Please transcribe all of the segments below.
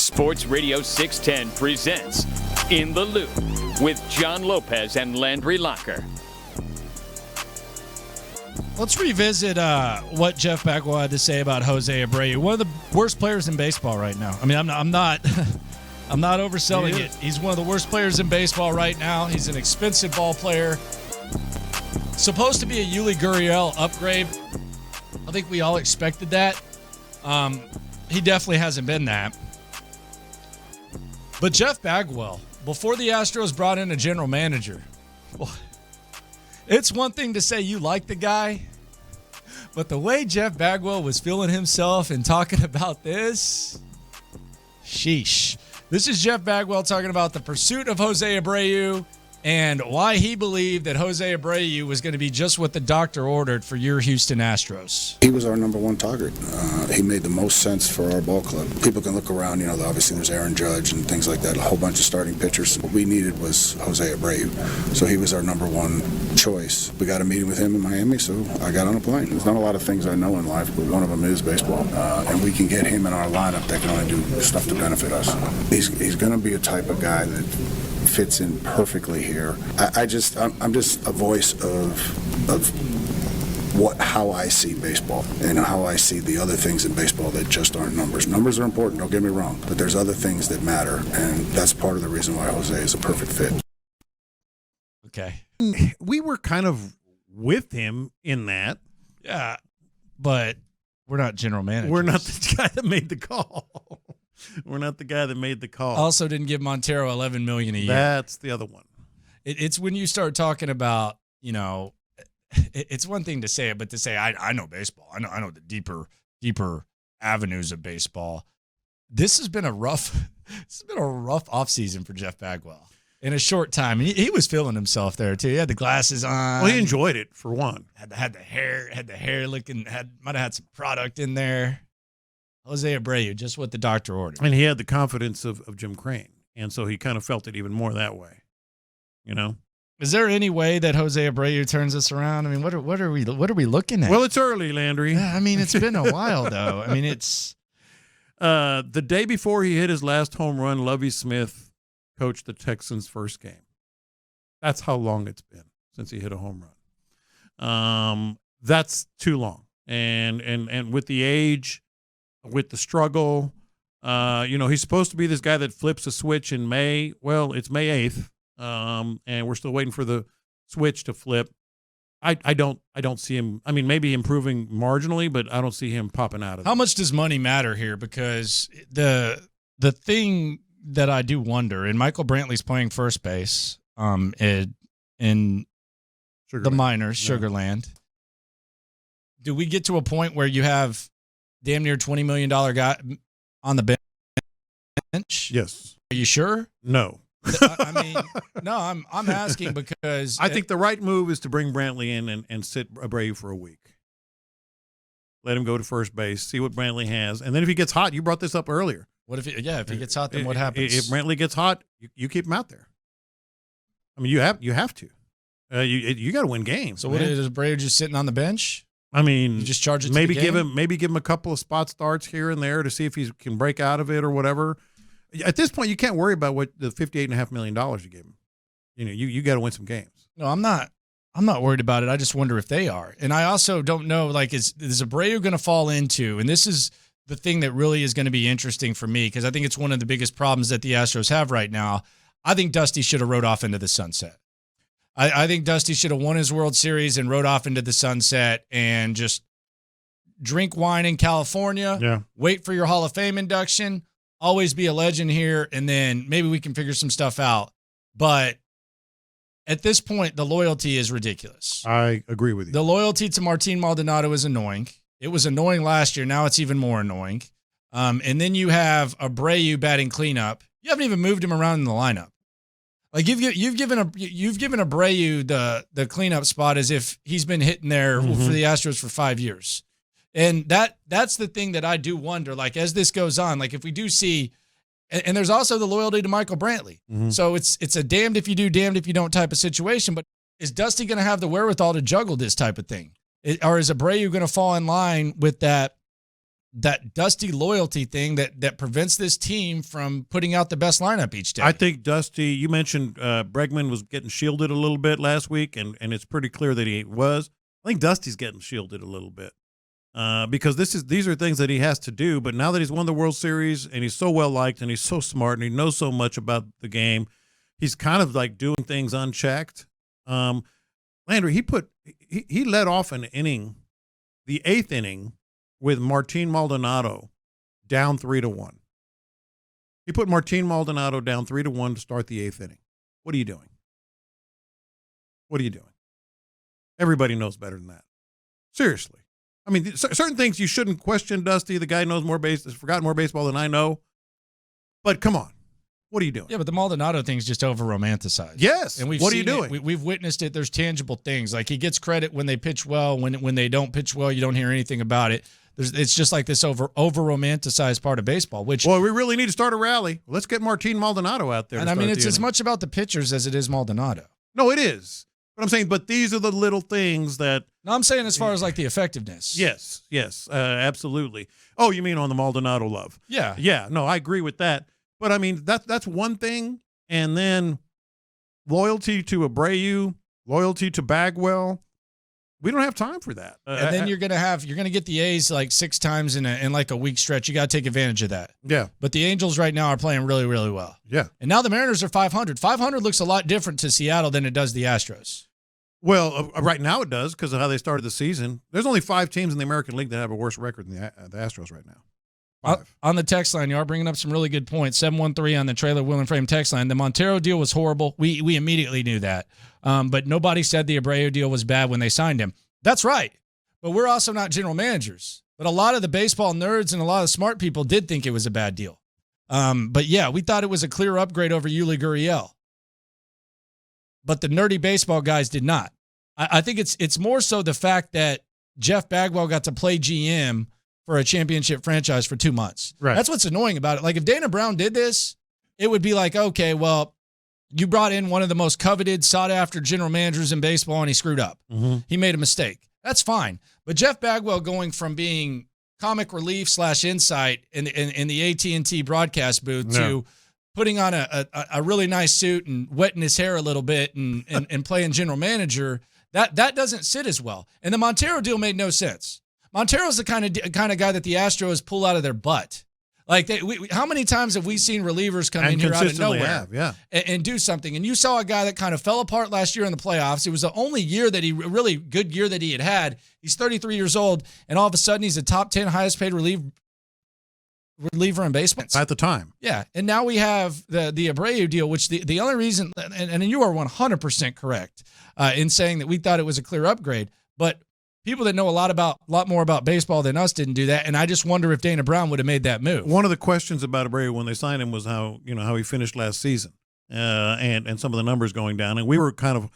Sports Radio 610 presents In the Loop with John Lopez and Landry Locker. Let's revisit what Jeff Bagwell had to say about Jose Abreu, one of the worst players in baseball right now. I mean, I'm not I'm not overselling it. He's one of the worst players in baseball right now. He's an expensive ball player. Supposed to be a Yuli Gurriel upgrade. I think we all expected that. He definitely hasn't been that. But Jeff Bagwell, before the Astros brought in a general manager, well, it's one thing to say you like the guy, but the way Jeff Bagwell was feeling himself and talking about this, sheesh. This is Jeff Bagwell talking about the pursuit of Jose Abreu and why he believed that Jose Abreu was going to be just what the doctor ordered for your Houston Astros. He was our number one target. He made the most sense for our ball club. People can look around, obviously there's Aaron Judge and things like that, a whole bunch of starting pitchers. What we needed was Jose Abreu. So he was our number one choice. We got a meeting with him in Miami, so I got on a plane. There's not a lot of things I know in life, but one of them is baseball. And we can get him in our lineup that can only do stuff to benefit us. He's going to be a type of guy that fits in perfectly here. I'm just a voice of how I see baseball and how I see the other things in baseball that just aren't numbers. Numbers are important, don't get me wrong, but there's other things that matter, and that's part of the reason why Jose is a perfect fit. Okay. We were kind of with him in that. Yeah, but we're not general managers. We're not the guy that made the call. We're not the guy that made the call. Also didn't give Montero $11 million a year. That's the other one. It's when you start talking about, it's one thing to say it, but to say I know baseball. I know the deeper avenues of baseball. This has been a rough offseason for Jeff Bagwell. In a short time, he was feeling himself there too. He had the glasses on. Well, he enjoyed it for one. Had the hair looking. Might have had some product in there. Jose Abreu, just what the doctor ordered. And he had the confidence of Jim Crane, and so he kind of felt it even more that way. Is there any way that Jose Abreu turns this around? I mean, what are we looking at? Well, it's early, Landry. Yeah, I mean, it's been a while though. I mean, it's the day before he hit his last home run, Lovie Smith coached the Texans' first game. That's how long it's been since he hit a home run. That's too long. And with the age, with the struggle, he's supposed to be this guy that flips a switch in May. Well, it's May 8th, and we're still waiting for the switch to flip. I don't see him. I mean, maybe improving marginally, but I don't see him popping out of it. How much does money matter here? Because the thing that I do wonder, and Michael Brantley's playing first base in the minors, Sugarland. Do we get to a point where you have damn near $20 million guy on the bench? Yes. Are you sure? No. I mean, no, I'm asking because I think the right move is to bring Brantley in and sit Abreu for a week. Let him go to first base, see what Brantley has. And then if he gets hot, you brought this up earlier. What if he gets hot, then what happens? If Brantley gets hot, you keep him out there. I mean, you have to. You got to win games. So what is Abreu just sitting on the bench? I mean, you just charge it to maybe the game? give him a couple of spot starts here and there to see if he can break out of it or whatever. At this point, you can't worry about what the $58.5 million you gave him. You got to win some games. No, I'm not worried about it. I just wonder if they are. And I also don't know, is Abreu going to fall into, and this is the thing that really is going to be interesting for me, because I think it's one of the biggest problems that the Astros have right now. I think Dusty should have rode off into the sunset. I think Dusty should have won his World Series and rode off into the sunset and just drink wine in California, wait for your Hall of Fame induction, always be a legend here, and then maybe we can figure some stuff out. But at this point, the loyalty is ridiculous. I agree with you. The loyalty to Martin Maldonado is annoying. It was annoying last year. Now it's even more annoying. And then you have Abreu batting cleanup. You haven't even moved him around in the lineup. Like you've given Abreu the cleanup spot as if he's been hitting there for the Astros for 5 years. And that's the thing that I do wonder, like, as this goes on, like if we do see, and there's also the loyalty to Michael Brantley. So it's a damned if you do, damned if you don't type of situation. But is Dusty going to have the wherewithal to juggle this type of thing? Or is Abreu going to fall in line with that that Dusty loyalty thing that prevents this team from putting out the best lineup each day. I think Dusty, you mentioned Bregman was getting shielded a little bit last week, and it's pretty clear that he was. I think Dusty's getting shielded a little bit because these are things that he has to do. But now that he's won the World Series and he's so well liked and he's so smart and he knows so much about the game, he's kind of like doing things unchecked. Landry, he led off an inning, the 8th inning, with Martin Maldonado down 3-1. He put Martin Maldonado down 3-1 to start the 8th inning. What are you doing? What are you doing? Everybody knows better than that. Seriously. I mean, certain things you shouldn't question Dusty. The guy knows has forgotten more baseball than I know. But come on. What are you doing? Yeah, but the Maldonado thing's just over-romanticized. Yes. And what are you doing? We've witnessed it. There's tangible things. Like he gets credit when they pitch well. When they don't pitch well, you don't hear anything about it. It's just like this over-romanticized part of baseball. Which, well, we really need to start a rally. Let's get Martin Maldonado out there. And I mean, it's as much about the pitchers as it is Maldonado. No, it is. But I'm saying, but these are the little things that. No, I'm saying as far as like the effectiveness. Yes, absolutely. Oh, you mean on the Maldonado love? Yeah. Yeah. No, I agree with that. But I mean, that's one thing, and then loyalty to Abreu, loyalty to Bagwell. We don't have time for that. And then you're gonna get the A's like 6 times in like a week stretch. You got to take advantage of that. Yeah. But the Angels right now are playing really, really well. Yeah. And now the Mariners are 500. 500 looks a lot different to Seattle than it does the Astros. Well, right now it does because of how they started the season. There's only 5 teams in the American League that have a worse record than the Astros right now. 5. On the text line, you are bringing up some really good points. 713 on the Trailer Wheel and Frame text line. The Montero deal was horrible. We immediately knew that. But nobody said the Abreu deal was bad when they signed him. That's right. But we're also not general managers. But a lot of the baseball nerds and a lot of smart people did think it was a bad deal. But yeah, we thought it was a clear upgrade over Yuli Gurriel. But the nerdy baseball guys did not. I think it's more so the fact that Jeff Bagwell got to play GM for a championship franchise for 2 months. Right. That's what's annoying about it. Like if Dana Brown did this, it would be like, okay, well, you brought in one of the most coveted, sought-after general managers in baseball, and he screwed up. Mm-hmm. He made a mistake. That's fine. But Jeff Bagwell going from being comic relief / insight in the AT&T broadcast booth to putting on a really nice suit and wetting his hair a little bit and playing general manager, that doesn't sit as well. And the Montero deal made no sense. Montero's the kind of guy that the Astros pull out of their butt. Like, how many times have we seen relievers come in here out of nowhere and do something? And you saw a guy that kind of fell apart last year in the playoffs. It was the only year that really good year that he had. He's 33 years old, and all of a sudden he's a top 10 highest paid reliever in baseball. At the time. Yeah, and now we have the Abreu deal, which the only reason, and you are 100% correct in saying that we thought it was a clear upgrade, but people that know a lot more about baseball than us didn't do that, and I just wonder if Dana Brown would have made that move. One of the questions about Abreu when they signed him was how he finished last season, and some of the numbers going down, and we were kind of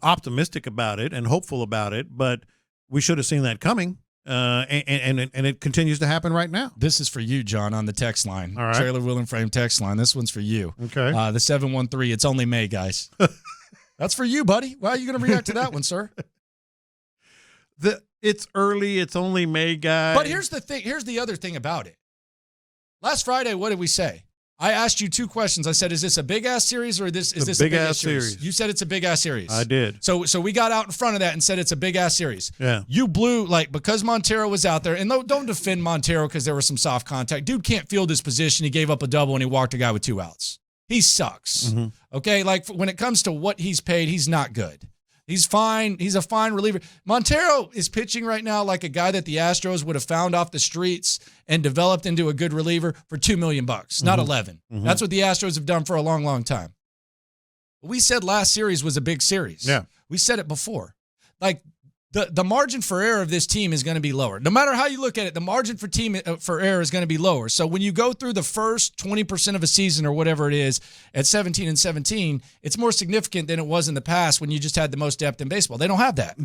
optimistic about it and hopeful about it, but we should have seen that coming, and it continues to happen right now. This is for you, John, on the text line. All right. Trailer Wheel and Frame text line. This one's for you. Okay. The 713. It's only May, guys. That's for you, buddy. Why are you going to react to that one, sir? It's early. It's only May, guy. But here's the thing. Here's the other thing about it. Last Friday, what did we say? I asked you 2 questions. I said, "Is this a big ass series or is this a big ass series?" You said it's a big ass series. I did. So we got out in front of that and said it's a big ass series. Yeah. You blew because Montero was out there, and don't defend Montero because there was some soft contact. Dude can't field his position. He gave up a double and he walked a guy with 2 outs. He sucks. Mm-hmm. Okay, like when it comes to what he's paid, he's not good. He's fine. He's a fine reliever. Montero is pitching right now like a guy that the Astros would have found off the streets and developed into a good reliever for $2 million, not 11. Mm-hmm. That's what the Astros have done for a long, long time. We said last series was a big series. Yeah. We said it before. Like the margin for error of this team is going to be lower. No matter how you look at it, the margin for error is going to be lower. So when you go through the first 20% of a season or whatever it is at 17-17, it's more significant than it was in the past when you just had the most depth in baseball. They don't have that.